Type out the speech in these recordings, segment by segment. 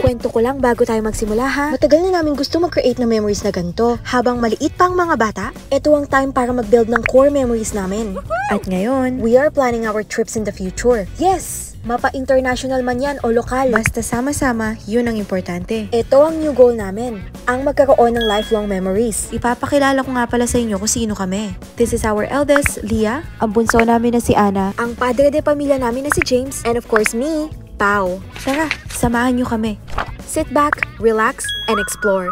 Kwento ko lang bago tayo magsimula ha. Matagal na namin gusto mag-create ng memories na ganito. Habang maliit pa ang mga bata, ito ang time para mag-build ng core memories namin. At ngayon, we are planning our trips in the future. Yes! Mapa-international man yan o lokal. Basta sama-sama, yun ang importante. Ito ang new goal namin, ang magkaroon ng lifelong memories. Ipapakilala ko nga pala sa inyo kung sino kami. This is our eldest, Leah. Ang bunso namin na si Ana. Ang padre de pamilya namin na si James. And of course me, Pao. Tara, samahan nyo kami. Sit back, relax, and explore.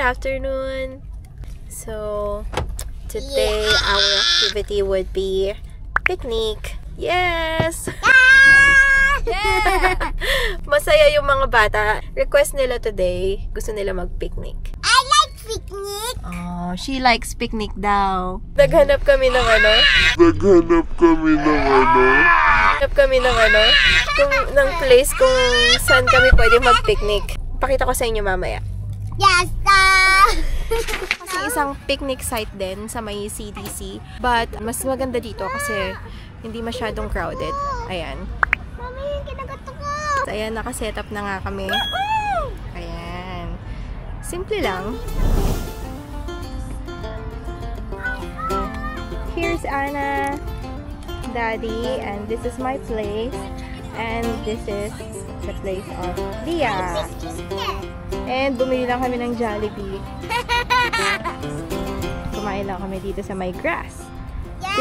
Afternoon. So today our activity would be picnic. Yes. Yeah! Masaya yung mga bata. Request nila today. Gusto nila mag-picnic. I like picnic. Oh, she likes picnic daw. Naghanap kami ng ano? Ng place kung saan kami pwede mag-picnic. Pakita ko sa inyo mamaya. Yes, Kasi isang picnic site din sa may CDC. But mas maganda dito kasi hindi masyadong crowded. Ayan. Mami, kinagat ako. Ayan, nakasetup na nga kami. Ayan. Simple lang. Here's Anna, Daddy, and this is my place. And this is the place of Leah. And bumili lang kami ng Jollibee. Kumain lang kami dito sa may grass.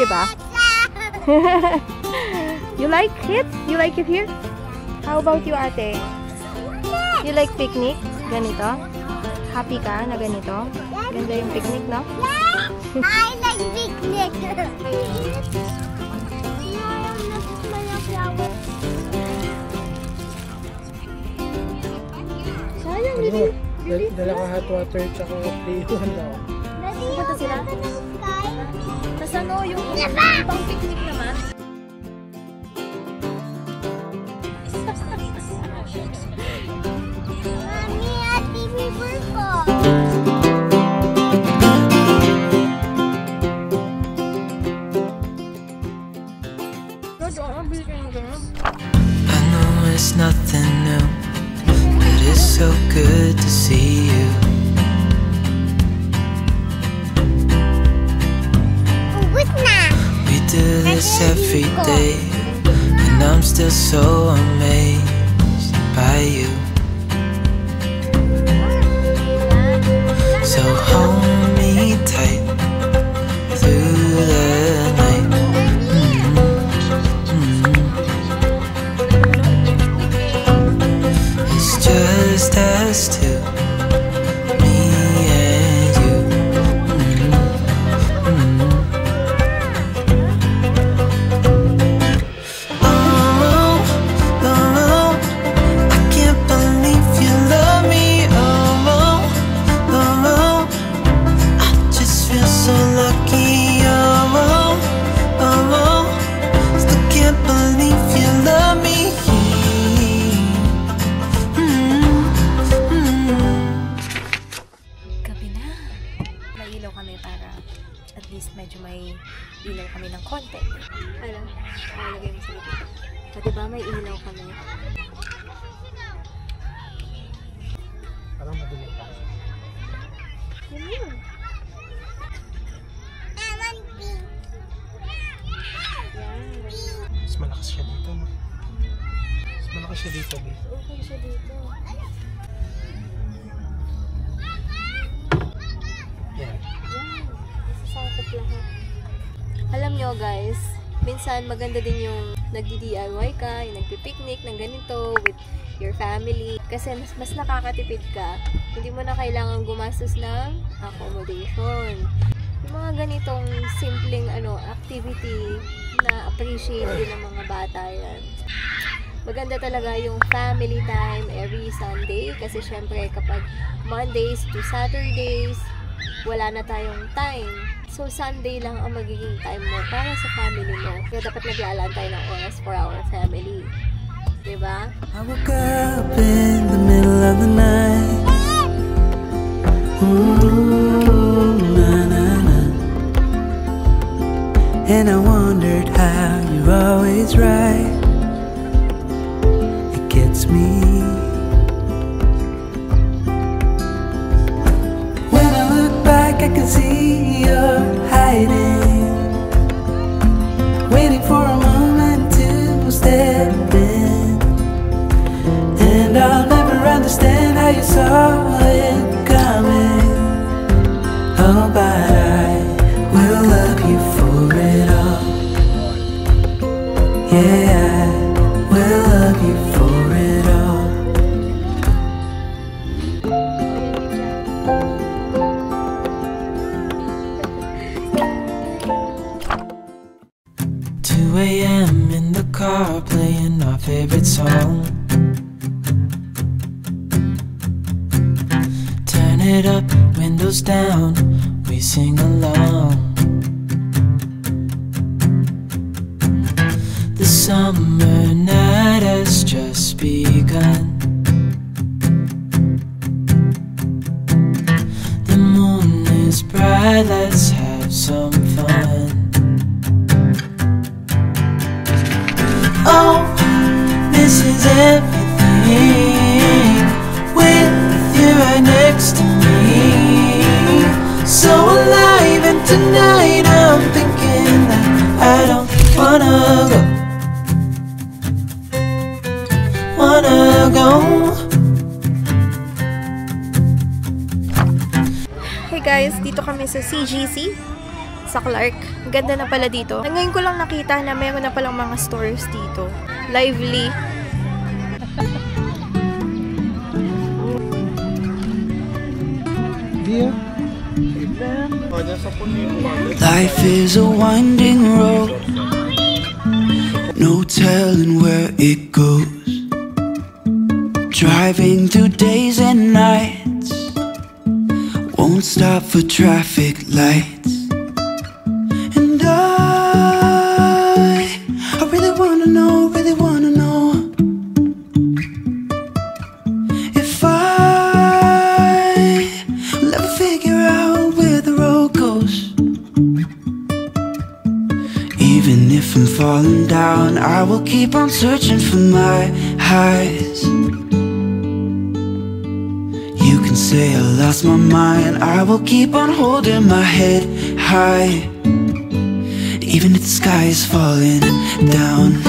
Diba? You like it? You like it here? How about you, ate? You like picnic? Ganito? Happy ka na ganito? Ganda yung picnic, no? I like picnic. Dala ka hot water tsaka playground daw. Pupunta sila? Tapos ano, yung pang picnic naman? Mami, ate, river ko. I know it's nothing new, but it's so good to see you. We do this every day, and I'm still so amazed by you. So hold me tight through the night. It's just us two, me and you. Oh, oh, I can't believe you love me. Oh, oh, I just feel so lucky. Oh, oh, still can't believe you love me. Gabi na. May ilaw kami para at least medyo may ilaw kami ng konti. Ano? Lagay mo sa likod. So, diba may ilaw kami? Parang madilim pa. Yun. I want pink. Yan. Mas malakas siya dito, no? Mas malakas siya dito, babe. Okay siya dito. Yan. Yan. Nasasakop lahat. Alam nyo guys, minsan maganda din yung nagdi-DIY ka, yung nagpi-picnic ng ganito with your family. Kasi mas nakakatipid ka. Hindi mo na kailangan gumastos ng accommodation. Yung mga ganitong simpleng activity na appreciate din ng mga bata yan. Maganda talaga yung family time every Sunday kasi syempre kapag Mondays to Saturdays, wala na tayong time. So, Sunday lang ang magiging time mo para sa family mo. Kaya dapat naglalaan tayo ng oras for our family. Diba? I woke up in the middle of the night. Ooh, na, na, na. And I wondered how you're always right. It gets me. When I look back, I can see you're hiding, waiting for a moment to step in. And I'll never understand how you saw it coming. Oh, but I will love you for it all. Yeah, I will love you for it all. 2 a.m. in the car playing our favorite song. Turn it up, windows down, we sing along. The summer night has just begun. The moon is bright, let's have some fun. Oh, this is everything with you right next to me. So alive, and tonight I'm thinking that I don't wanna go. Hey guys, dito kami sa CGC sa Clark. Ganda na pala dito. Ngayon ko lang nakita na mayroon na palang mga stores dito. Lively. Life is a winding road, no telling where it goes. Driving through days and nights, won't stop for traffic lights. And I really wanna know if I'll ever figure out where the road goes. Even if I'm falling down, I will keep on searching for my highs. You can say I lost my mind, I will keep on holding my head high, even if the sky is falling down.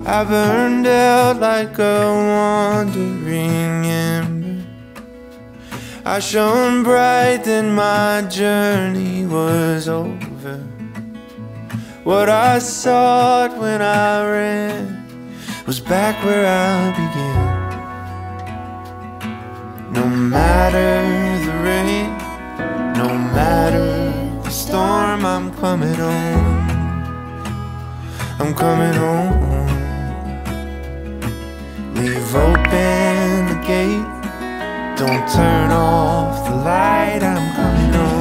I burned out like a wandering ember. I shone bright, then my journey was over. What I sought when I ran was back where I began. No matter the rain, no matter the storm, I'm coming home. I'm coming home. Leave open the gate, don't turn off the light, I'm coming home.